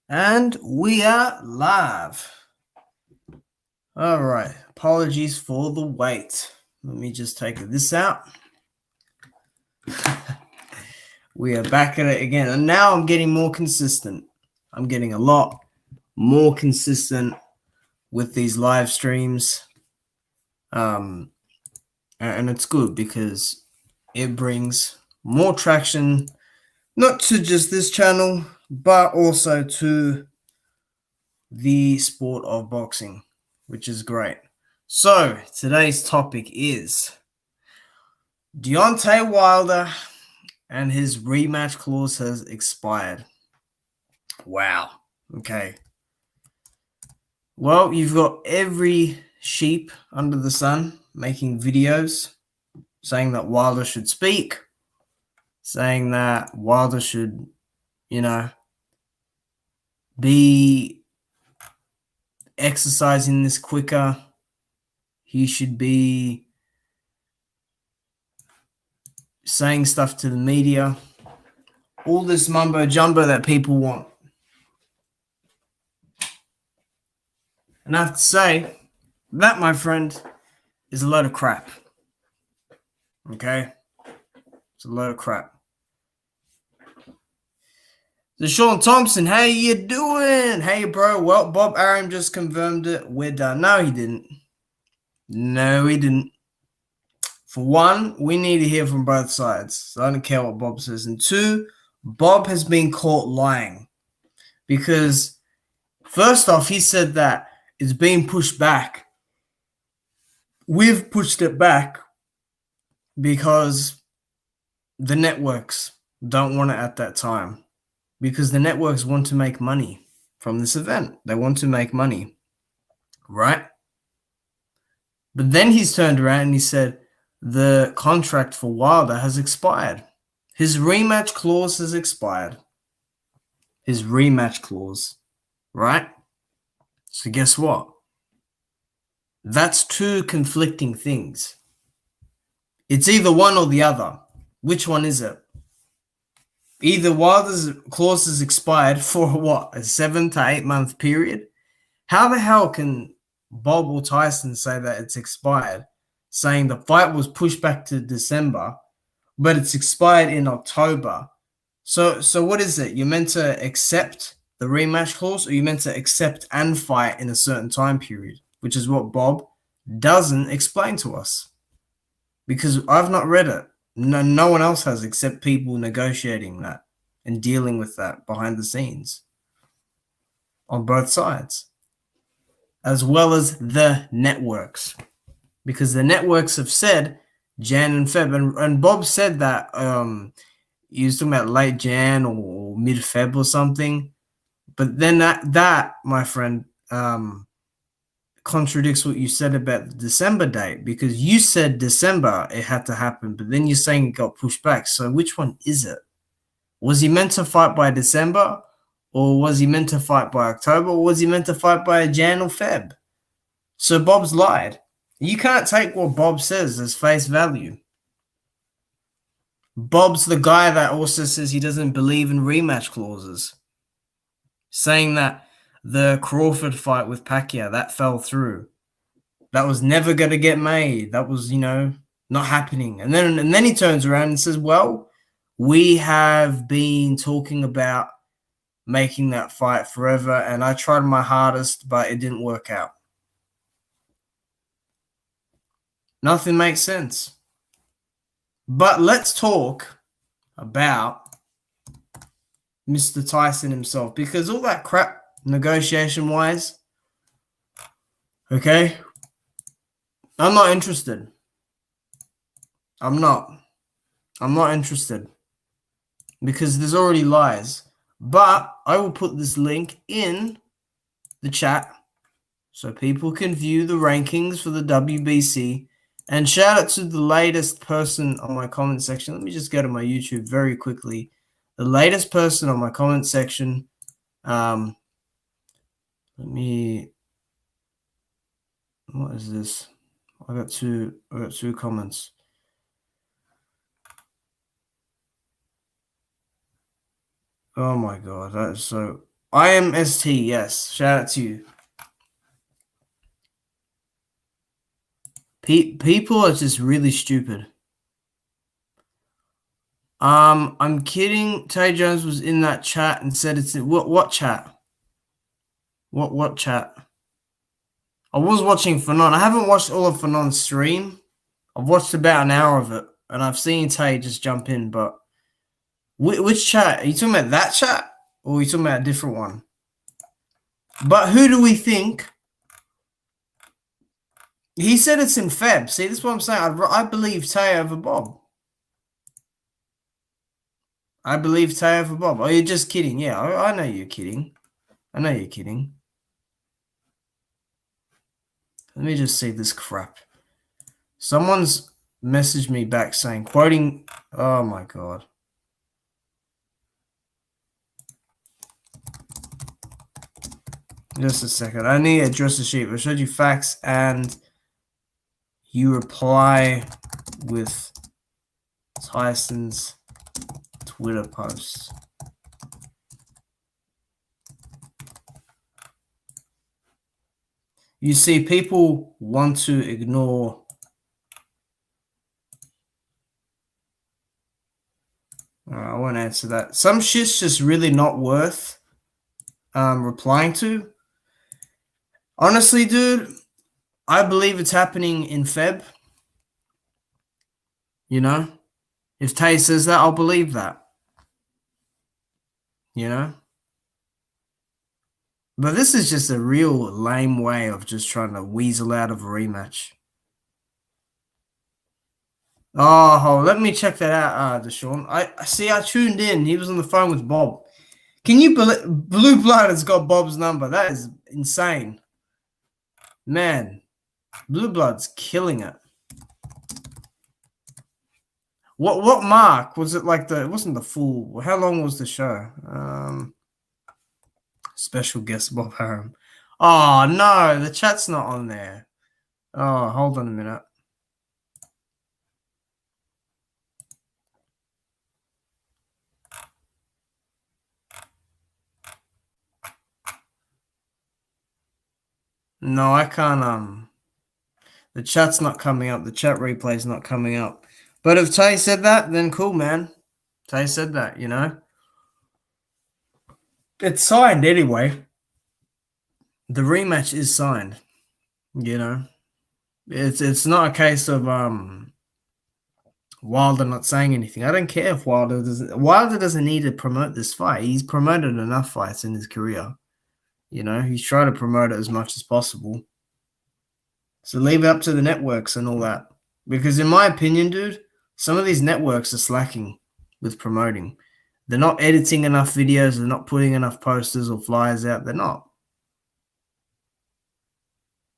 And we are live. All right. Apologies for the wait. Let me just take this out. We are back at it again. And now I'm getting more consistent. I'm getting a lot more consistent with these live streams. And it's good because it brings more traction, not to just this channel, but also to the sport of boxing, which is great. So today's topic is Deontay Wilder and his rematch clause has expired. Wow. Okay. Well, you've got every sheep under the sun making videos saying that Wilder should speak, saying that Wilder should, be exercising this quicker. He should be saying stuff to the media. All this mumbo jumbo that people want. And I have to say, that, my friend, is a load of crap. Okay? It's a load of crap. So Sean Thompson, how you doing? Hey, bro. Well, Bob Arum just confirmed it. We're done. No, he didn't. No, he didn't. For one, we need to hear from both sides. So I don't care what Bob says. And two, Bob has been caught lying. Because, first off, he said that it's being pushed back. We've pushed it back because the networks don't want it at that time. Because the networks want to make money from this event. They want to make money, right? But then he's turned around and he said the contract for Wilder has expired. His rematch clause has expired. His rematch clause, right? So guess what? That's two conflicting things. It's either one or the other. Which one is it? Either Wilder's clause is expired for what, a 7 to 8 month period? How the hell can Bob or Tyson say that it's expired, saying the fight was pushed back to December, but it's expired in October? So what is it? You're meant to accept the rematch clause, or you're meant to accept and fight in a certain time period, which is what Bob doesn't explain to us. Because I've not read it. No one else has except people negotiating that and dealing with that behind the scenes on both sides, as well as the networks. Because the networks have said Jan and Feb. And Bob said that he was talking about late Jan or mid-Feb or something. But then that my friend, contradicts what you said about the December date, because you said December it had to happen, but then you're saying it got pushed back. So which one is it? Was he meant to fight by December, or was he meant to fight by October, or was he meant to fight by Jan or Feb? So Bob's lied. You can't take what Bob says as face value. Bob's the guy that also says he doesn't believe in rematch clauses, saying that the Crawford fight with Pacquiao, that fell through. That was never going to get made. That was, not happening. And then he turns around and says, well, we have been talking about making that fight forever, and I tried my hardest, but it didn't work out. Nothing makes sense. But let's talk about Mr. Tyson himself, because all that crap negotiation-wise, okay, I'm not interested. I'm not interested, because there's already lies. But I will put this link in the chat so people can view the rankings for the WBC. And shout out to the latest person on my comment section. Let me just go to my YouTube very quickly. The latest person on my comment section. What is this? I got two comments. Oh my god, that is so. IMST, yes. Shout out to you. People are just really stupid. I'm kidding. Tay Jones was in that chat and said it's in what chat? What chat? I was watching Fanon. I haven't watched all of Fanon's stream. I've watched about an hour of it, and I've seen Tay just jump in. But which chat? Are you talking about that chat, or are you talking about a different one? But who do we think? He said it's in Feb. See, this is what I'm saying. I believe Tay over Bob. I believe Tay over Bob. Oh, you're just kidding. Yeah, I know you're kidding. I know you're kidding. Let me just see this crap. Someone's messaged me back saying, quoting, oh my God. Just a second. I need to address the sheet. I showed you facts and you reply with Tyson's Twitter post. You see, people want to ignore. I won't answer that. Some shit's just really not worth replying to. Honestly, dude, I believe it's happening in Feb. You know? If Tay says that, I'll believe that. You know? But this is just a real lame way of just trying to weasel out of a rematch. Oh, let me check that out, Deshaun. I see. I tuned in. He was on the phone with Bob. Can you believe Blue Blood has got Bob's number? That is insane, man. Blue Blood's killing it. What mark was it? Like it wasn't the full. How long was the show? Special guest Bob Harum. Oh no, the chat's not on there. Oh, hold on a minute. No, I can't. The chat's not coming up. The chat replay's not coming up. But if Tay said that, then cool, man. Tay said that, you know. It's signed anyway. The rematch is signed. You know. It's not a case of Wilder not saying anything. I don't care if Wilder doesn't need to promote this fight. He's promoted enough fights in his career. You know, he's trying to promote it as much as possible. So leave it up to the networks and all that. Because in my opinion, dude, some of these networks are slacking with promoting. They're not editing enough videos. They're not putting enough posters or flyers out. They're not.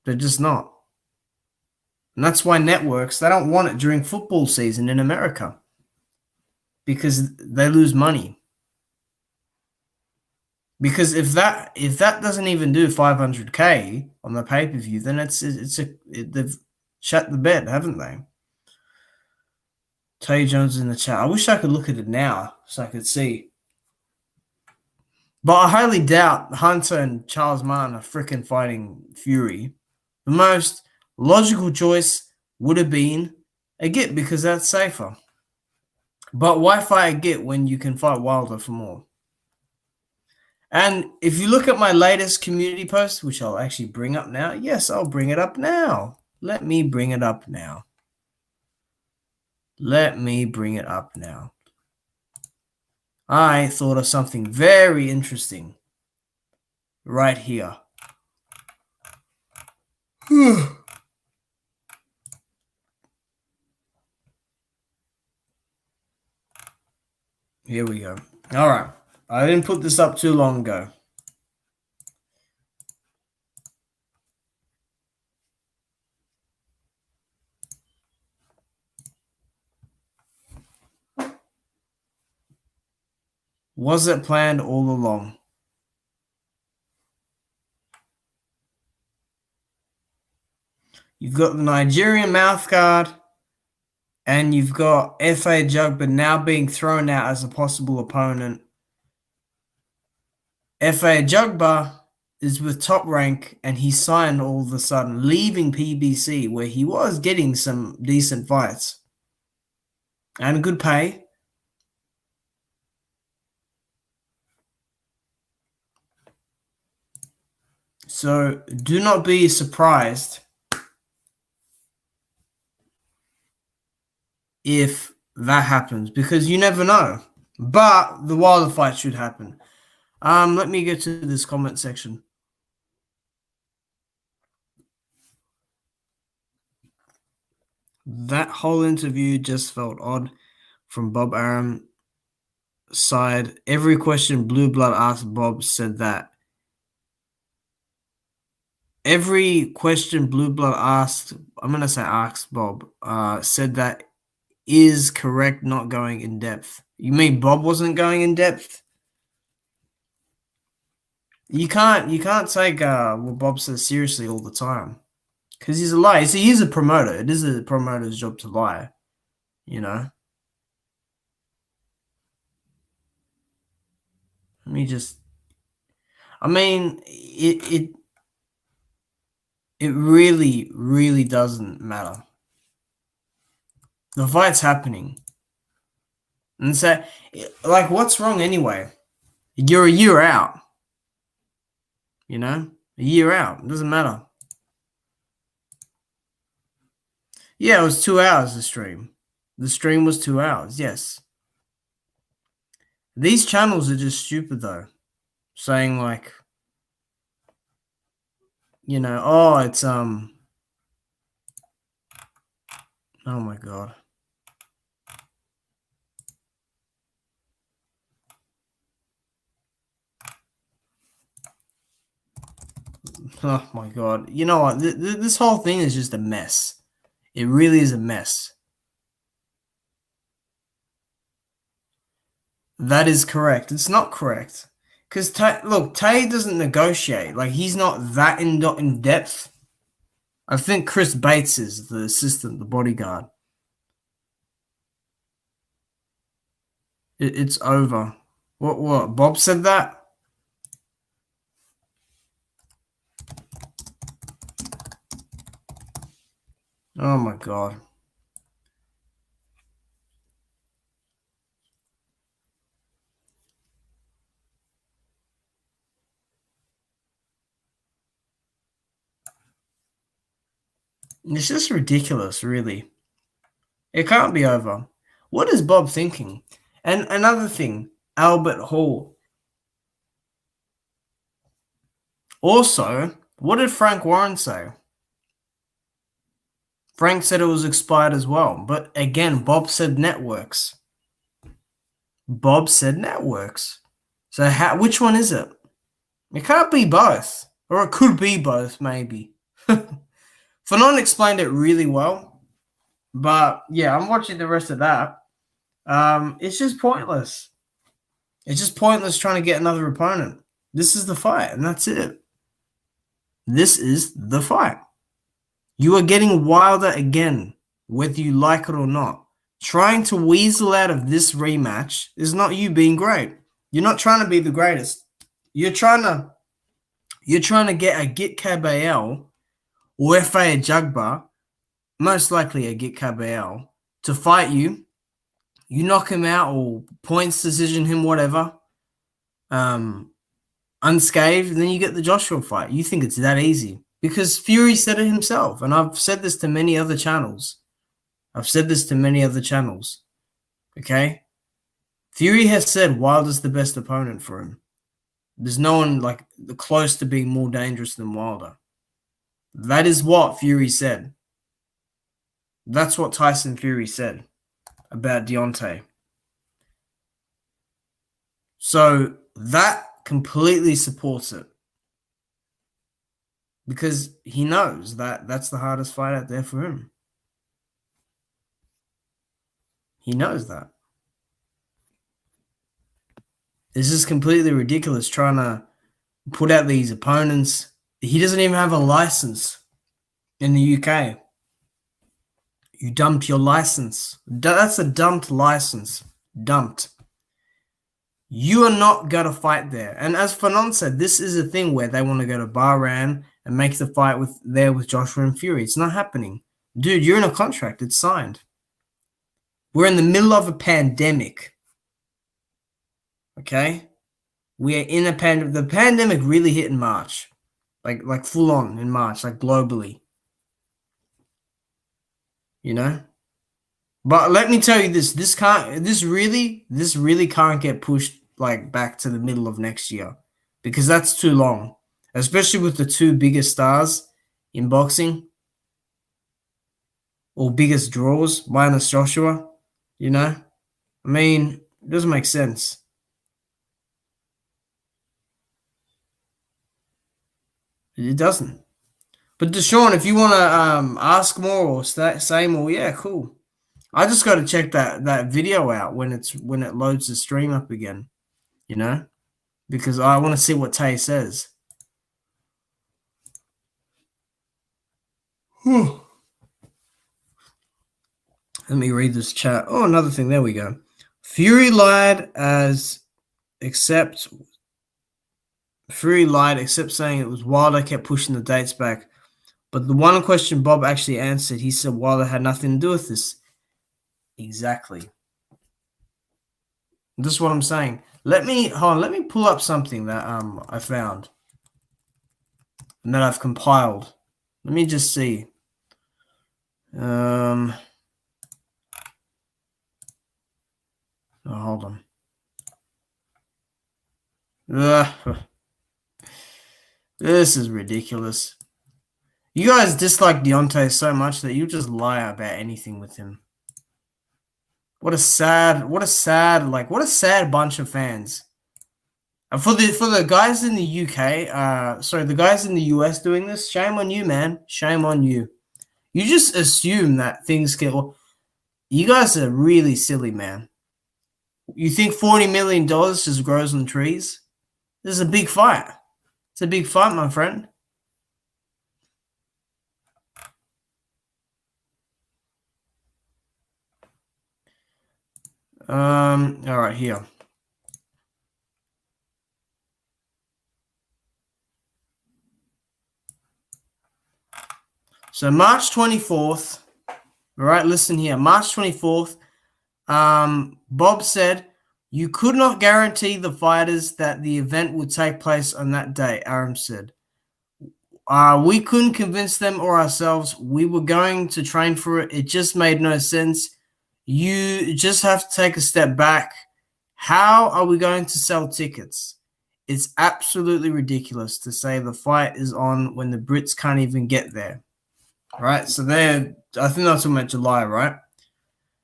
They're just not. And that's why networks, they don't want it during football season in America. Because they lose money. Because if that doesn't even do 500K on the pay-per-view, then they've shut the bed, haven't they? Tay Jones in the chat. I wish I could look at it now so I could see. But I highly doubt Hunter and Charles Martin are freaking fighting Fury. The most logical choice would have been a Git because that's safer. But why fight a Git when you can fight Wilder for more? And if you look at my latest community post, which I'll actually bring up now. Yes, I'll bring it up now. Let me bring it up now. Let me bring it up now. I thought of something very interesting right here. Here we go. All right. I didn't put this up too long ago. Was it planned all along? You've got the Nigerian mouthguard and you've got F.A. Jugba now being thrown out as a possible opponent. FA Jugba is with Top Rank, and he signed all of a sudden, leaving PBC, where he was getting some decent fights and good pay. So do not be surprised if that happens, because you never know. But the Wilder fight should happen. Let me get to this comment section. That whole interview just felt odd from Bob Arum side. Every question Blue Blood asked Bob said that. Every question Blue Blood asked, I'm gonna say asked Bob, said that is correct, not going in depth. You mean Bob wasn't going in depth? You can't take what Bob says seriously all the time, because he's a liar. See, he's a promoter. It is a promoter's job to lie, you know. Let me just. I mean, it really, really doesn't matter. The fight's happening, and so, like, what's wrong anyway? You're a year out. You know, a year out. It doesn't matter. Yeah, it was 2 hours, the stream. The stream was 2 hours, yes. These channels are just stupid, though. Saying, like, you know, oh, it's, oh my God. Oh my God. You know what? This whole thing is just a mess. It really is a mess. That is correct. It's not correct. Because, look, Tay doesn't negotiate. Like, he's not that in depth. I think Chris Bates is the assistant, the bodyguard. It's over. What? Bob said that? Oh my God. It's just ridiculous, really. It can't be over. What is Bob thinking? And another thing, Albert Hall. Also, what did Frank Warren say? Frank said it was expired as well. But again, Bob said networks. Bob said networks. So which one is it? It can't be both. Or it could be both, maybe. Fanon explained it really well. But yeah, I'm watching the rest of that. It's just pointless. It's just pointless trying to get another opponent. This is the fight, and that's it. This is the fight. You are getting Wilder again, whether you like it or not. Trying to weasel out of this rematch is not you being great. You're not trying to be the greatest. You're trying to get a Git KBL or FA Jugba, most likely a Git KBL, to fight you. You knock him out or points decision him, whatever, unscathed, and then you get the Joshua fight. You think it's that easy. Because Fury said it himself, and I've said this to many other channels. Okay? Fury has said Wilder's the best opponent for him. There's no one like close to being more dangerous than Wilder. That is what Fury said. That's what Tyson Fury said about Deontay. So that completely supports it. Because he knows that that's the hardest fight out there for him. He knows that. This is completely ridiculous trying to put out these opponents. He doesn't even have a license in the UK. You dumped your license. That's a dumped license. Dumped. You are not going to fight there. And as Fanon said, this is a thing where they want to go to Bahrain and make the fight with Joshua and Fury. It's not happening. Dude, you're in a contract. It's signed. We're in the middle of a pandemic. Okay? We are in a pandemic. The pandemic really hit in March. Like full on in March, like globally. You know? But let me tell you this, this really can't get pushed like back to the middle of next year because that's too long, especially with the two biggest stars in boxing or biggest draws minus Joshua, you know? I mean, it doesn't make sense. It doesn't. But Deshaun, if you want to ask more or say more, yeah, cool. I just got to check that video out when it loads the stream up again, you know, because I want to see what Tay says. Let me read this chat. Oh, another thing. There we go. Fury lied except saying it was Wilder kept pushing the dates back. But the one question Bob actually answered, he said Wilder had nothing to do with this. Exactly. This is what I'm saying. Let me pull up something that I found and that I've compiled. Let me just see. Oh, hold on. This is ridiculous. You guys dislike Deontay so much that you just lie about anything with him. What a sad bunch of fans. For the guys in the UK, the guys in the US doing this, shame on you, man. Shame on you. You just assume that things get. Well, you guys are really silly, man. You think $40 million just grows on trees? This is a big fight. It's a big fight, my friend. All right, here. So March 24th. All right, listen here. March 24th. Bob said you could not guarantee the fighters that the event would take place on that day. Aram said, we couldn't convince them or ourselves. We were going to train for it. It just made no sense. You just have to take a step back. How are we going to sell tickets? It's absolutely ridiculous to say the fight is on when the Brits can't even get there. All right, so I think that's about July, right?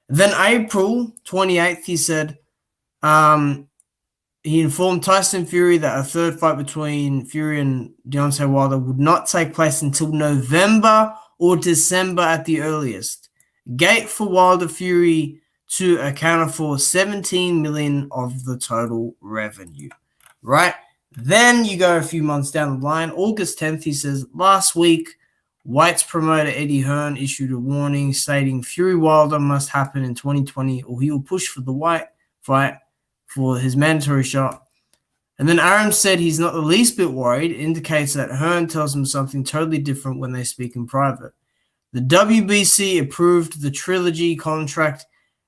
Then April 28th, he said, he informed Tyson Fury that a third fight between Fury and Deontay Wilder would not take place until November or December at the earliest. Gate for Wilder Fury to account for $17 million of the total revenue. Right? Then you go a few months down the line. August 10th, he says, last week, White's promoter Eddie Hearn issued a warning stating Fury Wilder must happen in 2020 or he will push for the White fight for his mandatory shot. And then Aram said he's not the least bit worried. It indicates that Hearn tells him something totally different when they speak in private. The WBC approved the trilogy contract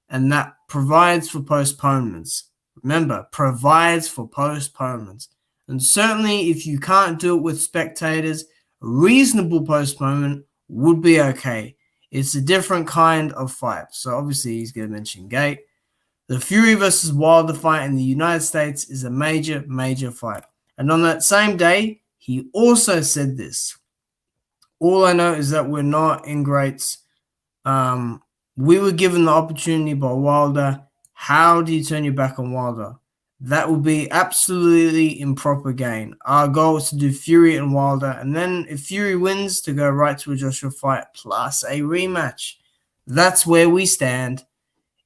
and that provides for postponements. Remember, provides for postponements. And certainly if you can't do it with spectators, a reasonable postponement would be okay. It's a different kind of fight. So obviously he's going to mention Gate. The Fury versus Wilder fight in the United States is a major, major fight. And on that same day, he also said this. All I know is that we're not ingrates. We were given the opportunity by Wilder. How do you turn your back on Wilder? That would be absolutely improper gain. Our goal is to do Fury and Wilder, and then if Fury wins, to go right to a Joshua fight plus a rematch. That's where we stand.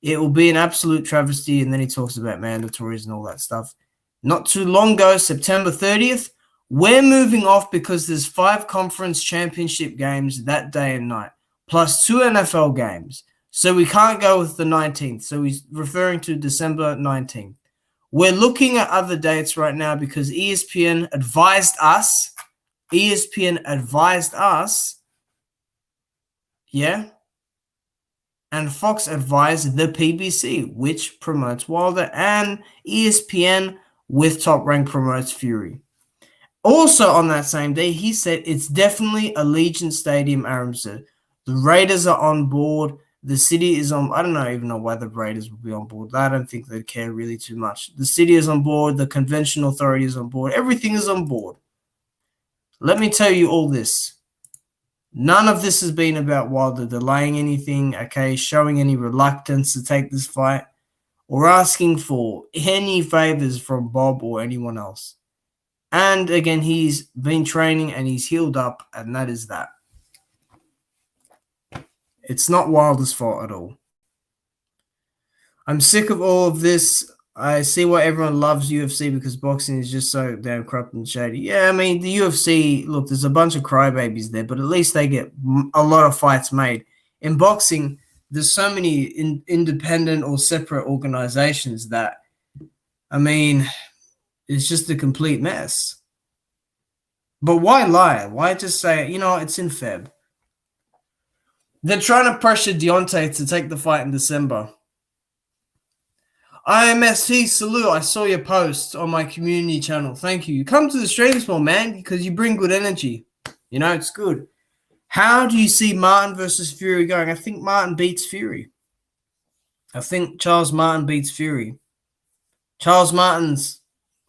It will be an absolute travesty, and then he talks about mandatories and all that stuff. Not too long ago, September 30th, we're moving off because there's 5 conference championship games that day and night, plus 2 NFL games. So we can't go with the 19th. So he's referring to December 19th. We're looking at other dates right now because ESPN advised us. Yeah. And Fox advised the PBC, which promotes Wilder, and ESPN with Top Rank promotes Fury. Also on that same day, he said it's definitely Allegiant Stadium, Aram said. The Raiders are on board. The city is on. I don't even know why the Raiders would be on board. I don't think they'd care really too much. The city is on board. The convention authority is on board. Everything is on board. Let me tell you all this. None of this has been about Wilder delaying anything, okay, showing any reluctance to take this fight, or asking for any favors from Bob or anyone else. And again, he's been training and he's healed up, and that is that. It's not Wilder's fault at all. I'm sick of all of this. I see why everyone loves UFC because boxing is just so damn corrupt and shady. Yeah, I mean, the UFC, look, there's a bunch of crybabies there, but at least they get a lot of fights made. In boxing, there's so many independent or separate organizations that, I mean, it's just a complete mess. But why lie? Why just say, it's in Feb? They're trying to pressure Deontay to take the fight in December. IMST, salute. I saw your post on my community channel. Thank you. You come to the streams more, man, because you bring good energy. It's good. How do you see Martin versus Fury going? I think Martin beats Fury. I think Charles Martin beats Fury. Charles Martin's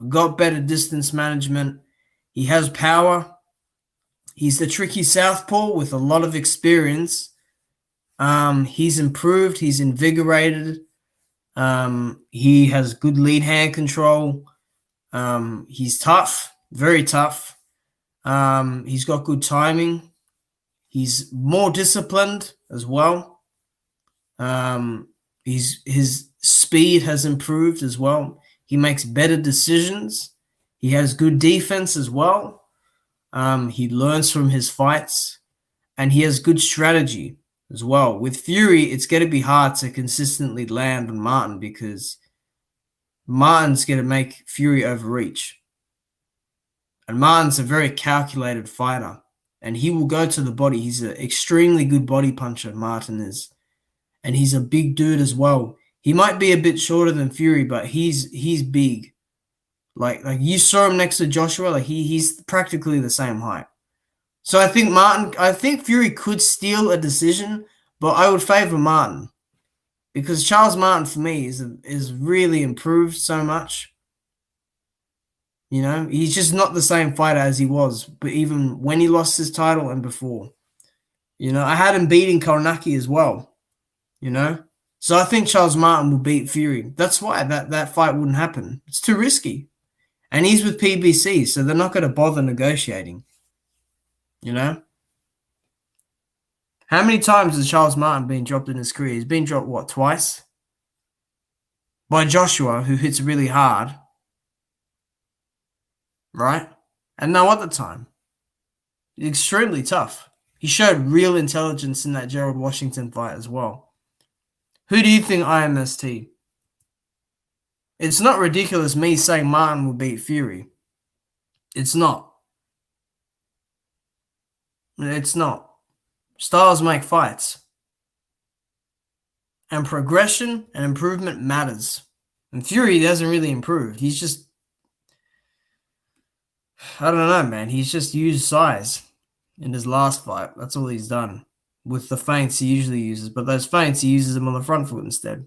got better distance management. He has power. He's the tricky southpaw with a lot of experience. He's improved. He's invigorated. He has good lead hand control. He's tough, very tough. He's got good timing. He's more disciplined as well. His speed has improved as well. He makes better decisions. He has good defense as well. He learns from his fights, and he has good strategy as well. With Fury, it's going to be hard to consistently land on Martin because Martin's going to make Fury overreach. And Martin's a very calculated fighter, and he will go to the body. He's an extremely good body puncher, Martin is. And he's a big dude as well. He might be a bit shorter than Fury, but he's big. Like you saw him next to Joshua, like he's practically the same height. So I think Fury could steal a decision, but I would favor Martin because Charles Martin for me is really improved so much. He's just not the same fighter as he was, but even when he lost his title and before. I had him beating Kownacki as well. So I think Charles Martin will beat Fury. That's why that fight wouldn't happen. It's too risky. And he's with PBC, so they're not going to bother negotiating. How many times has Charles Martin been dropped in his career? He's been dropped, what, twice? By Joshua, who hits really hard. Right? And no other time. Extremely tough. He showed real intelligence in that Gerald Washington fight as well. Who do you think IMST? It's not ridiculous me saying Martin will beat Fury. It's not. It's not. Styles make fights. And progression and improvement matters. And Fury hasn't really improved. He's just, I don't know, man. He's just used size in his last fight. That's all he's done. With the feints he usually uses. But those feints, he uses them on the front foot instead.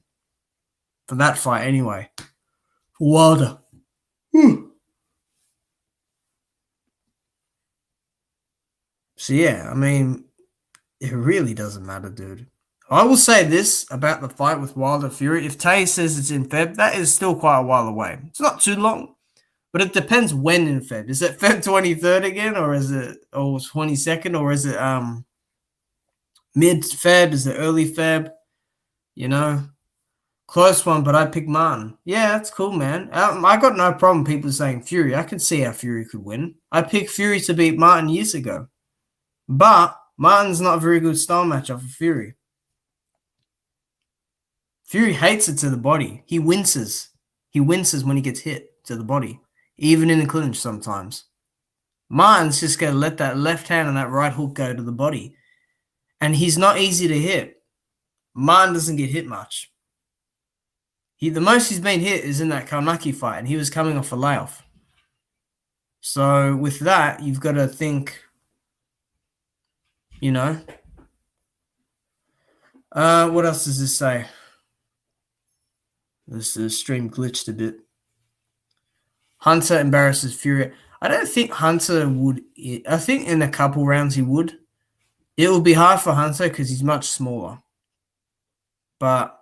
For that fight anyway. For Wilder. So yeah, I mean, it really doesn't matter, dude. I will say this about the fight with Wilder Fury. If Tay says it's in Feb, that is still quite a while away. It's not too long, but it depends when in Feb. Is it Feb 23rd again, or is it 22nd, or is it mid Feb? Is it early Feb? Close one, but I pick Martin. Yeah, that's cool, man. I got no problem people saying Fury. I can see how Fury could win. I picked Fury to beat Martin years ago, but Martin's not a very good style matchup for Fury. Fury hates it to the body. He winces. He winces when he gets hit to the body, even in the clinch sometimes. Martin's just going to let that left hand and that right hook go to the body. And he's not easy to hit. Martin doesn't get hit much. The most he's been hit is in that Karnaki fight, and he was coming off a layoff. So with that, you've got to think, you know. What else does this say? The stream glitched a bit. Hunter embarrasses Fury. I don't think Hunter would. I think in a couple rounds he would. It will be hard for Hunter because he's much smaller. But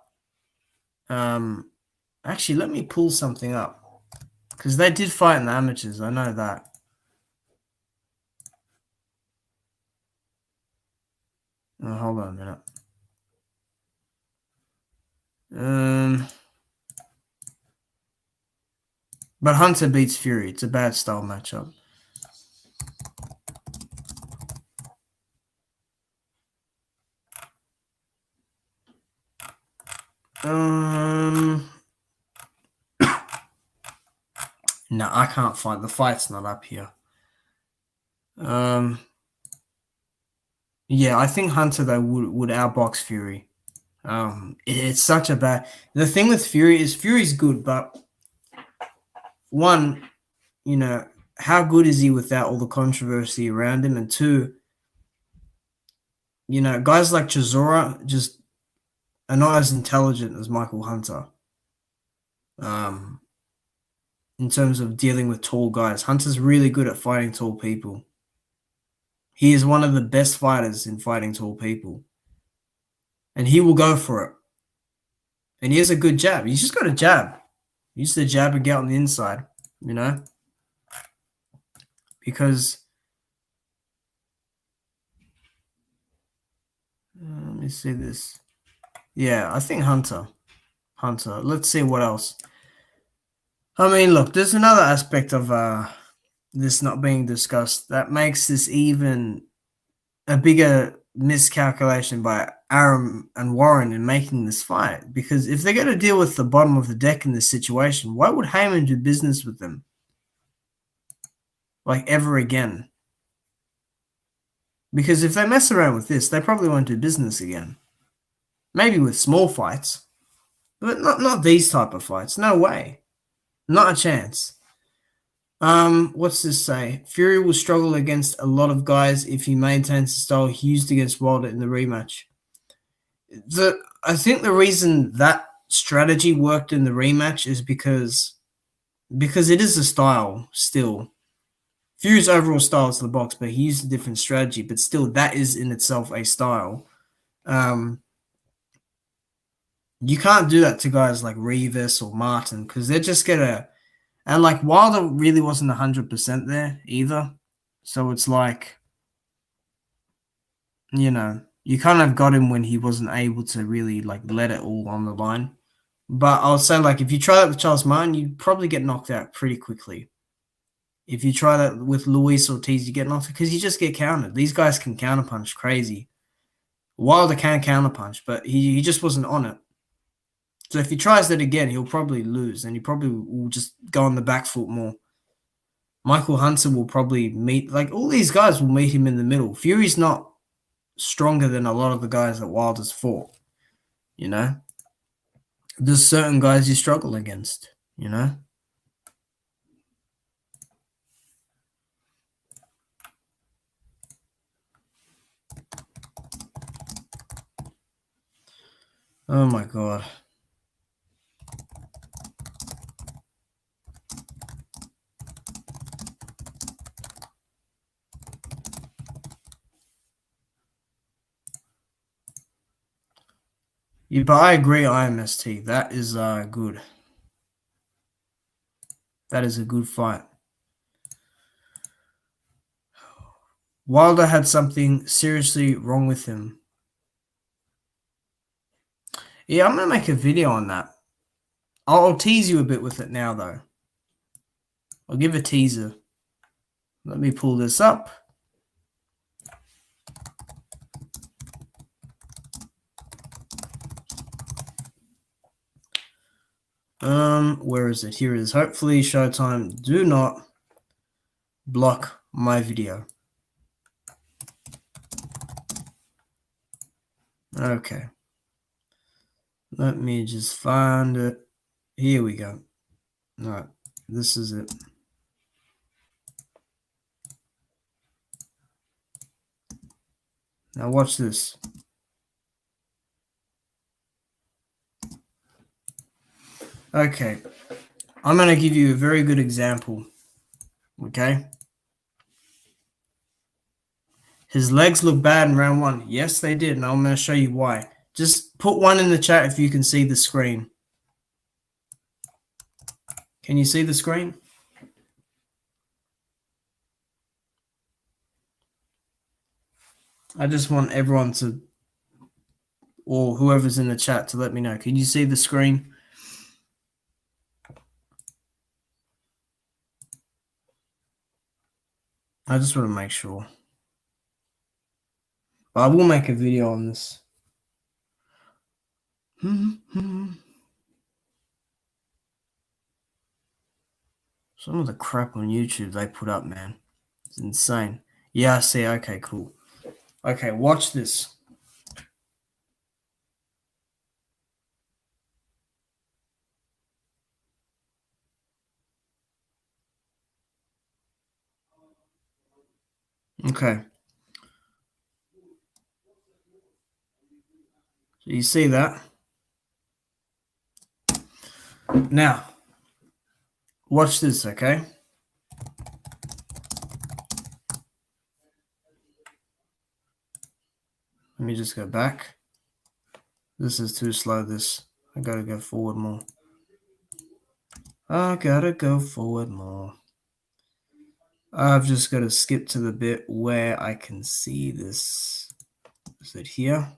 actually, let me pull something up because they did fight in the amateurs. I know that. Oh, hold on a minute. But Hunter beats Fury. It's a bad style matchup. No, I can't find the fight's not up here. Yeah, I think Hunter though would outbox Fury. It's such a bad. The thing with Fury is Fury's good, but one, you know, how good is he without all the controversy around him? And two, you know, guys like Chisora just are not as intelligent as Michael Hunter. In terms of dealing with tall guys, Hunter's really good at fighting tall people. He is one of the best fighters in fighting tall people. And he will go for it. And he has a good jab. He's just got a jab. Use the jab and get on the inside, you know? Because let me see this. Yeah, I think Hunter. Let's see what else. I mean, look, there's another aspect of this not being discussed that makes this even a bigger miscalculation by Arum and Warren in making this fight. Because if they're going to deal with the bottom of the deck in this situation, why would Heyman do business with them? Like, ever again? Because if they mess around with this, they probably won't do business again. Maybe with small fights. But not these type of fights. No way. Not a chance. What's this say? Fury will struggle against a lot of guys if he maintains the style he used against Wilder in the rematch. I think the reason that strategy worked in the rematch is because it is a style still. Fury's overall style is the box, but he used a different strategy. But still, that is in itself a style. You can't do that to guys like Rivas or Martin because they're just gonna. And like Wilder really wasn't 100% there either, so it's like, you know, you kind of got him when he wasn't able to really like let it all on the line. But I'll say like if you try that with Charles Martin, you probably get knocked out pretty quickly. If you try that with Luis Ortiz, you get knocked out because you just get countered. These guys can counterpunch crazy. Wilder can counterpunch, but he just wasn't on it. So if he tries that again, he'll probably lose, and he probably will just go on the back foot more. Michael Hunter will probably meet, like all these guys will meet him in the middle. Fury's not stronger than a lot of the guys that Wilder's fought, you know? There's certain guys you struggle against, you know? Oh my God. Yeah, but I agree, IMST. That is good. That is a good fight. Wilder had something seriously wrong with him. Yeah, I'm going to make a video on that. I'll tease you a bit with it now, though. I'll give a teaser. Let me pull this up. Where is it? Here it is. Hopefully, Showtime, do not block my video. Okay. Let me just find it. Here we go. All right. This is it. Now watch this. Okay. I'm going to give you a very good example. Okay. His legs look bad in round 1. Yes, they did. And I'm going to show you why. Just put 1 in the chat if you can see the screen. Can you see the screen? I just want everyone to, or whoever's in the chat, to let me know. Can you see the screen? I just want to make sure. But I will make a video on this. Some of the crap on YouTube they put up, man. It's insane. Yeah, I see. Okay, cool. Okay, watch this. Okay. So you see that? Now, watch this, okay? Let me just go back. This is too slow, this. I gotta go forward more. I gotta go forward more. I've just got to skip to the bit where I can see this. Is it here?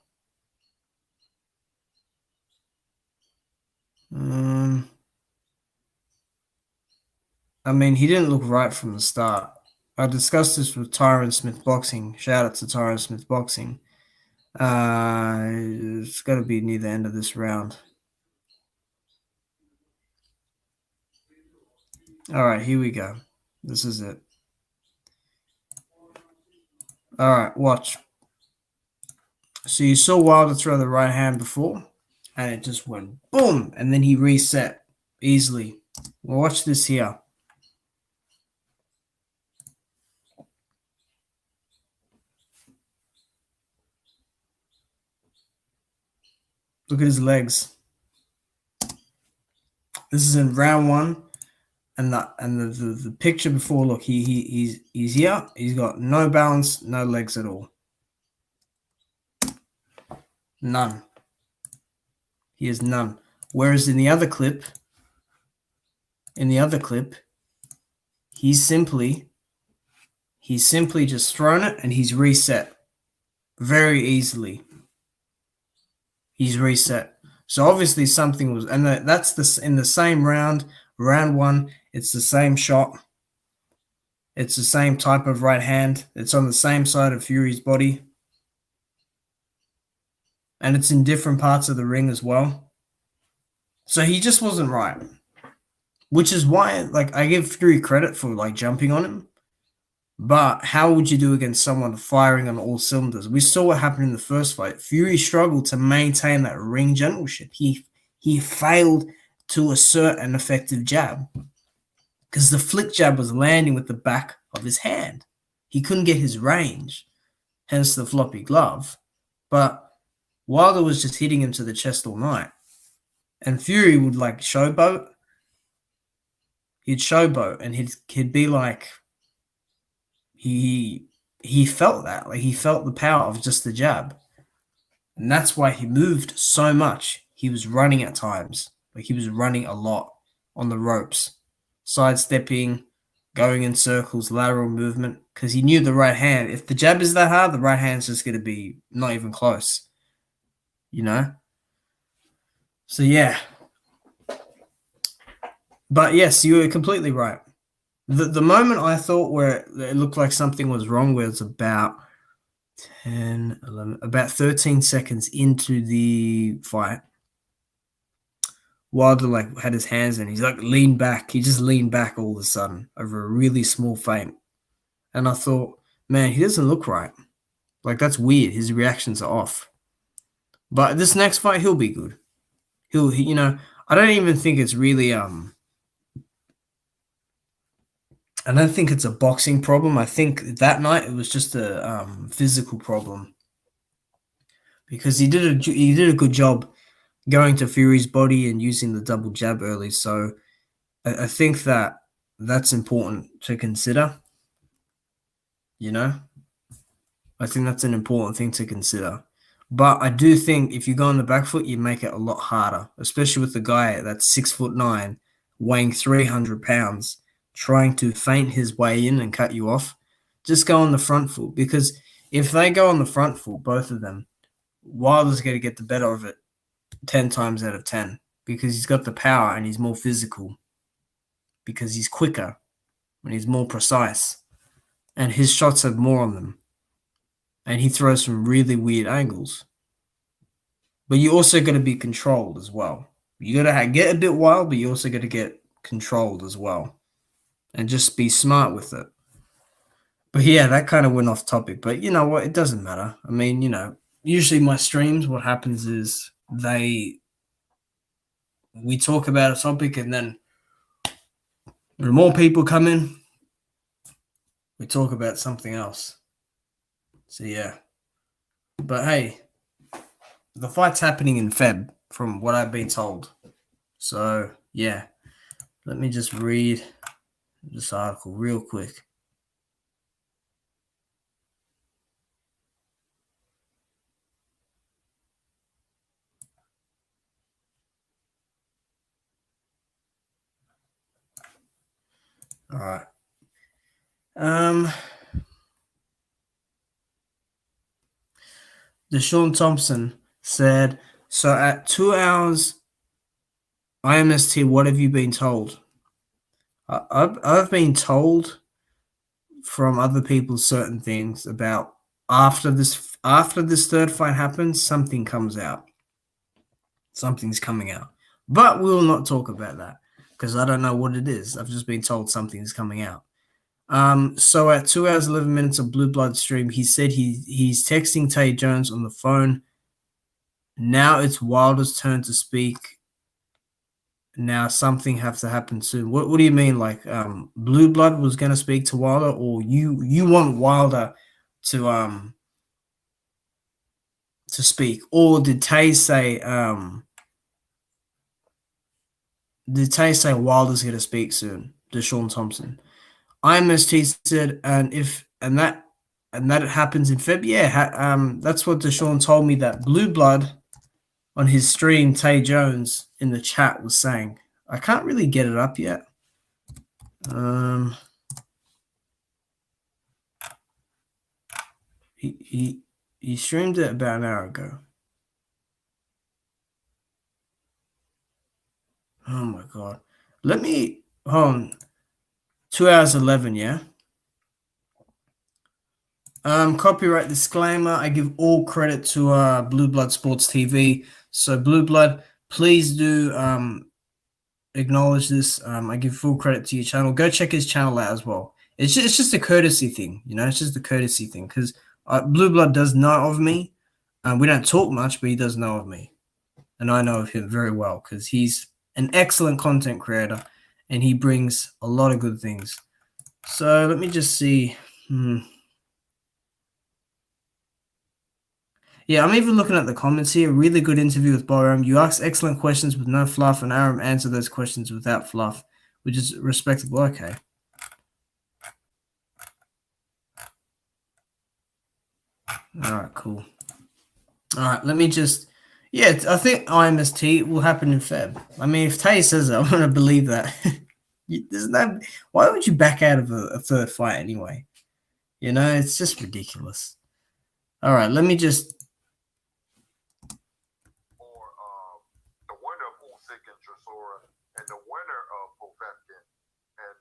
I mean, he didn't look right from the start. I discussed this with Tyron Smith Boxing. Shout out to Tyron Smith Boxing. It's got to be near the end of this round. All right, here we go. This is it. All right, watch. So you saw Wilder throw the right hand before, and it just went boom, and then he reset easily. Well, watch this here. Look at his legs. This is in round 1, and the picture before. Look, he's here. He's got no balance, no legs at all. None. He has none. Whereas in the other clip, he's simply just thrown it and he's reset very easily. He's reset. So obviously something was, and that's in the same round 1. It's the same shot. It's the same type of right hand. It's on the same side of Fury's body. And it's in different parts of the ring as well. So he just wasn't right. Which is why, like, I give Fury credit for, like, jumping on him. But how would you do against someone firing on all cylinders? We saw what happened in the first fight. Fury struggled to maintain that ring generalship. He failed to assert an effective jab because the flick jab was landing with the back of his hand. He couldn't get his range, hence the floppy glove. But Wilder was just hitting him to the chest all night. And Fury would, like, showboat. He'd showboat and he'd be like, he felt that. Like, he felt the power of just the jab. And that's why he moved so much. He was running at times. Like, he was running a lot on the ropes. Sidestepping, going in circles, lateral movement. Because he knew the right hand. If the jab is that hard, the right hand's just going to be not even close. You know? So, yeah. But, yes, you were completely right. The moment I thought where it looked like something was wrong was about 10, 11, about 13 seconds into the fight, Wilder like had his hands in. He's like leaned back. He just leaned back all of a sudden over a really small feint. And I thought, man, he doesn't look right. Like, that's weird. His reactions are off. But this next fight, he'll be good. I don't even think it's really I don't think it's a boxing problem. I think that night it was just a physical problem because he did a good job going to Fury's body and using the double jab early. So I think that's important to consider. I think that's an important thing to consider. But I do think if you go on the back foot, you make it a lot harder, especially with the guy that's 6'9", weighing 300 pounds, trying to feint his way in and cut you off. Just go on the front foot, because if they go on the front foot, both of them, Wilder's going to get the better of it 10 times out of 10 because he's got the power and he's more physical, because he's quicker and he's more precise, and his shots have more on them. And he throws some really weird angles. But you also got to be controlled as well. You got to get a bit wild, but you also got to get controlled as well. And just be smart with it. But yeah, that kind of went off topic. But you know what? It doesn't matter. I mean, usually my streams, what happens is we talk about a topic, and then when more people come in, we talk about something else. So yeah. But hey, the fight's happening in Feb, from what I've been told. So yeah, let me just read this article real quick. All right. Deshaun Thompson said, so at 2 hours IMST, what have you been told? I've been told from other people certain things about after this third fight happens, something comes out. Something's coming out. But we will not talk about that because I don't know what it is. I've just been told something's coming out. So at 2 hours 11 minutes of Blue Blood stream, he said he's texting Tay Jones on the phone. Now it's Wilder's turn to speak. Now something has to happen soon. What do you mean? Like Blue Blood was gonna speak to Wilder, or you want Wilder to speak, or did Tay say Wilder's gonna speak soon? Deshaun Thompson. IMST said, and that it happens in Feb. Yeah, that's what Deshaun told me. That Blue Blood on his stream, Tay Jones in the chat was saying. I can't really get it up yet. He streamed it about an hour ago. Oh my god! Let me hold on. 2 hours 11. Yeah. Copyright disclaimer. I give all credit to Blue Blood Sports TV. So Blue Blood, please do acknowledge this. I give full credit to your channel. Go check his channel out as well. It's just a courtesy thing, It's just a courtesy thing because Blue Blood does know of me. We don't talk much, but he does know of me, and I know of him very well because he's an excellent content creator, and he brings a lot of good things. So let me just see. Yeah, I'm even looking at the comments here. Really good interview with Boram. You ask excellent questions with no fluff, and Aram answered those questions without fluff, which is respectable. Okay. All right, cool. All right, let me just... Yeah, I think IMST will happen in Feb. I mean, if Tay says it, I'm going to believe that. There's no... Why would you back out of a third fight anyway? It's just ridiculous. All right, let me just... The winner of Usyk and Chisora and the winner of Povetkin and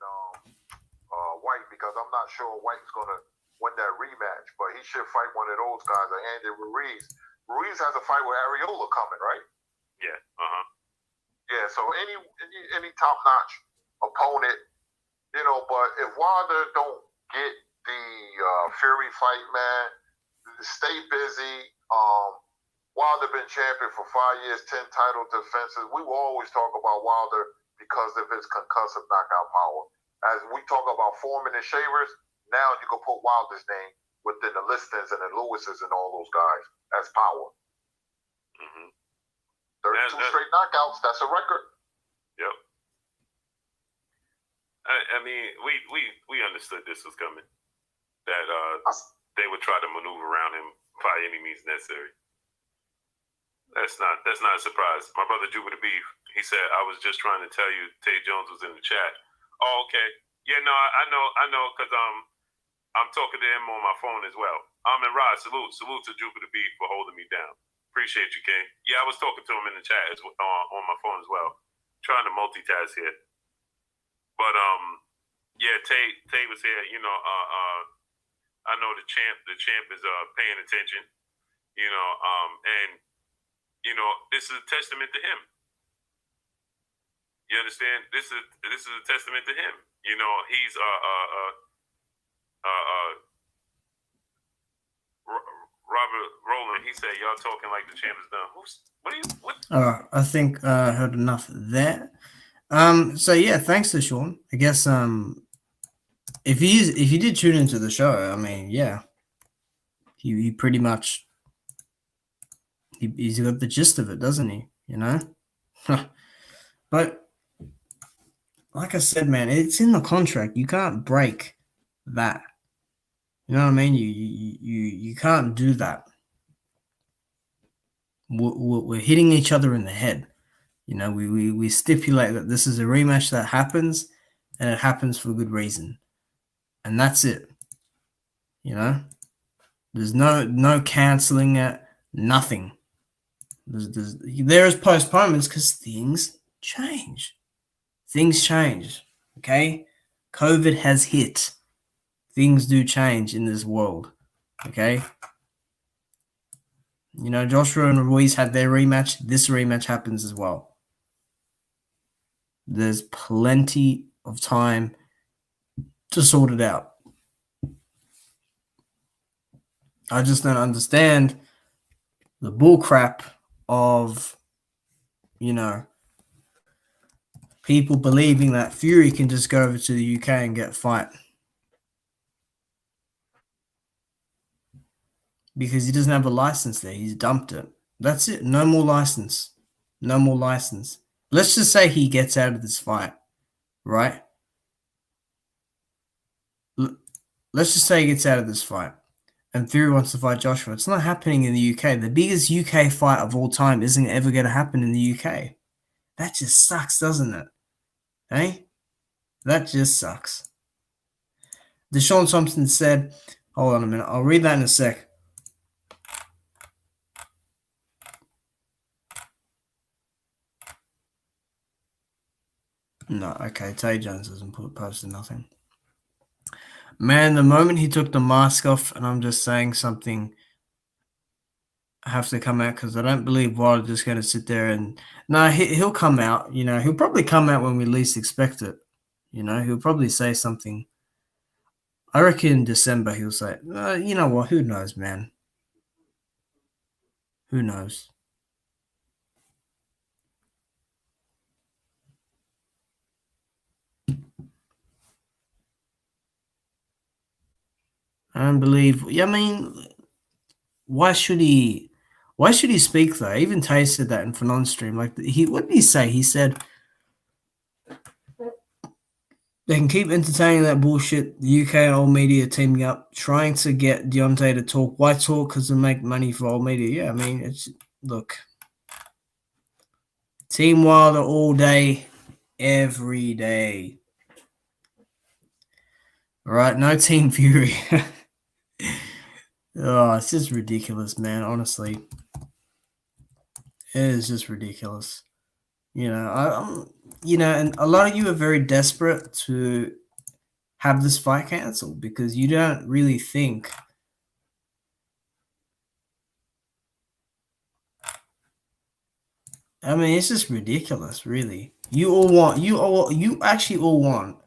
White, because I'm not sure White's going to win that rematch, but he should fight one of those guys like Andy Ruiz. Ruiz has a fight with Ariola coming, right? Yeah. Yeah, So any top notch opponent, but if Wilder don't get the Fury fight, man, stay busy. Wilder been champion for 5 years, 10 title defenses. We will always talk about Wilder because of his concussive knockout power. As we talk about Foreman and Shavers, now you can put Wilder's name within the listings and the Lewis's and all those guys as power. 32 straight knockouts, that's a record. Yep. I mean, we understood this was coming. That they would try to maneuver around him by any means necessary. That's not a surprise. My brother Jupiter Beef, he said, I was just trying to tell you Tay Jones was in the chat. Oh, okay. Yeah, no, I know, because I'm talking to him on my phone as well. And Rod, salute to Jupiter Beef for holding me down. Appreciate you, King. Yeah, I was talking to him in the chat on my phone as well. Trying to multitask here. But yeah, Tay was here. I know the champ is paying attention. And this is a testament to him. You understand? This is a testament to him. He's Robert Rowland. He said, "Y'all talking like the champ is done." What? I think I heard enough there. So yeah, thanks to Sean. I guess if you did tune into the show, I mean, yeah, he pretty much he's got the gist of it, doesn't he? But like I said, man, it's in the contract. You can't break that. You know what I mean? You can't do that. We're hitting each other in the head. We stipulate that this is a rematch that happens, and it happens for good reason, and that's it. There's no canceling it, nothing. There is postponements because things change. Things change, okay? COVID has hit. Things do change in this world, okay? Joshua and Ruiz had their rematch. This rematch happens as well. There's plenty of time to sort it out. I just don't understand the bullcrap of, people believing that Fury can just go over to the UK and get a fight. Because he doesn't have a license there. He's dumped it. That's it. No more license. No more license. Let's just say he gets out of this fight, right? Let's just say he gets out of this fight and Fury wants to fight Joshua. It's not happening in the UK. The biggest UK fight of all time isn't ever going to happen in the UK. That just sucks, doesn't it? Hey? That just sucks. Deshaun Thompson said, hold on a minute. I'll read that in a sec. No, okay. Tay Jones hasn't posted nothing. Man, the moment he took the mask off, and I'm just saying something, I have to come out because I don't believe Wilder's just going to sit there and... No, he'll come out. He'll probably come out when we least expect it. He'll probably say something. I reckon in December he'll say, you know what? Who knows, man? Who knows? I don't believe. Yeah, I mean, why should he speak though? Even Tay said that in Fanon stream. Like what did he say? He said they can keep entertaining that bullshit. The UK and old media teaming up, trying to get Deontay to talk. Why talk? Because they make money for old media. Yeah, I mean, look, Team Wilder all day, every day. All right, no Team Fury. Oh, it's just ridiculous, man. Honestly, it is just ridiculous. And a lot of you are very desperate to have this fight canceled because you don't really think I mean, it's just ridiculous, really. You actually all want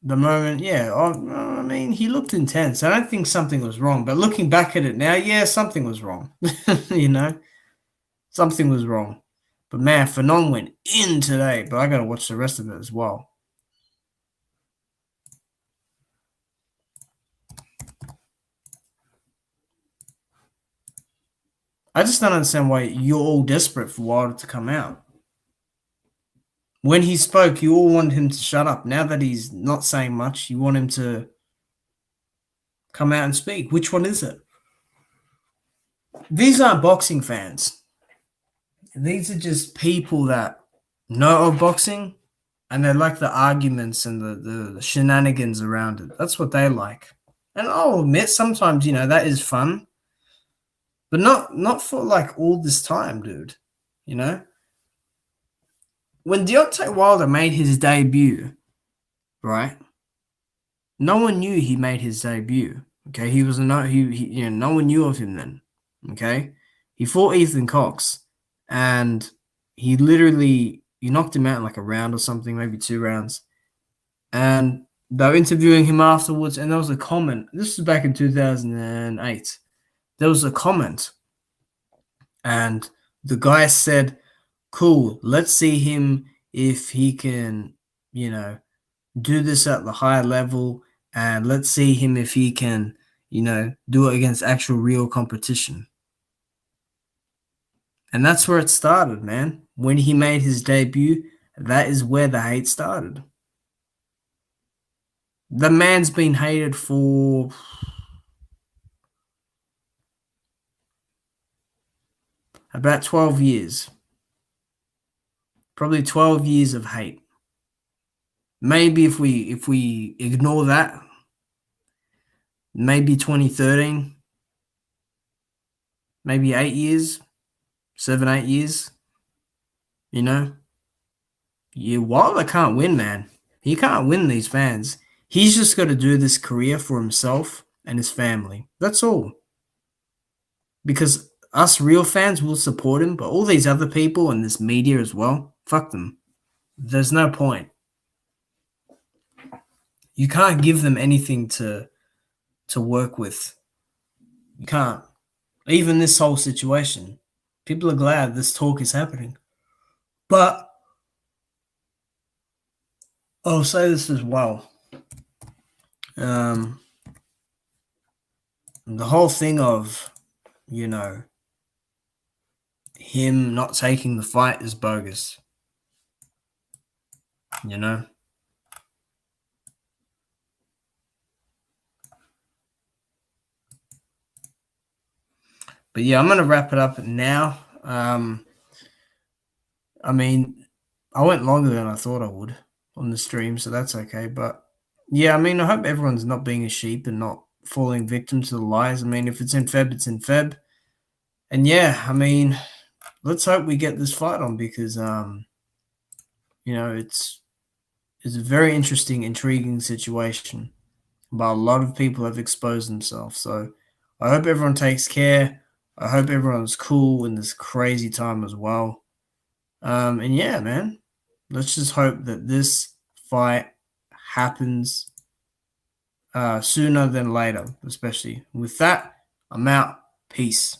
the moment, yeah. I mean, he looked intense. I don't think something was wrong, but looking back at it now, yeah, something was wrong. You know, something was wrong. But man, Fanon went in today, but I gotta watch the rest of it as well. I just don't understand why you're all desperate for Wilder to come out. When he spoke, you all wanted him to shut up. Now that he's not saying much, you want him to come out and speak. Which one is it? These aren't boxing fans. These are just people that know of boxing and they like the arguments and the shenanigans around it. That's what they like. And I'll admit, sometimes, that is fun. But not for like all this time, dude. You know? When Deontay Wilder made his debut, right? No one knew he made his debut. Okay, no one knew of him then. Okay, he fought Ethan Cox, and he knocked him out in like a round or something, maybe 2 rounds. And they were interviewing him afterwards, and there was a comment. This was back in 2008. There was a comment, and the guy said, "Cool, let's see him if he can, do this at the higher level, and let's see him if he can, do it against actual real competition." And that's where it started, man. When he made his debut, that is where the hate started. The man's been hated for about 12 years. Probably 12 years of hate. Maybe if we ignore that, maybe 2013, maybe 8 years, 7, 8 years, Wilder can't win, man. He can't win these fans. He's just got to do this career for himself and his family. That's all. Because us real fans will support him, but all these other people and this media as well, fuck them. There's no point. You can't give them anything to work with. You can't. Even this whole situation. People are glad this talk is happening. But I'll say this as well. The whole thing of, him not taking the fight is bogus. But yeah, I'm going to wrap it up now. I mean, I went longer than I thought I would on the stream, so that's okay. But yeah, I mean, I hope everyone's not being a sheep and not falling victim to the lies. I mean, if it's in Feb, it's in Feb. And yeah, I mean, let's hope we get this fight on because, it's a very interesting, intriguing situation. But a lot of people have exposed themselves. So I hope everyone takes care. I hope everyone's cool in this crazy time as well. And yeah, man, let's just hope that this fight happens sooner than later, especially. With that, I'm out. Peace.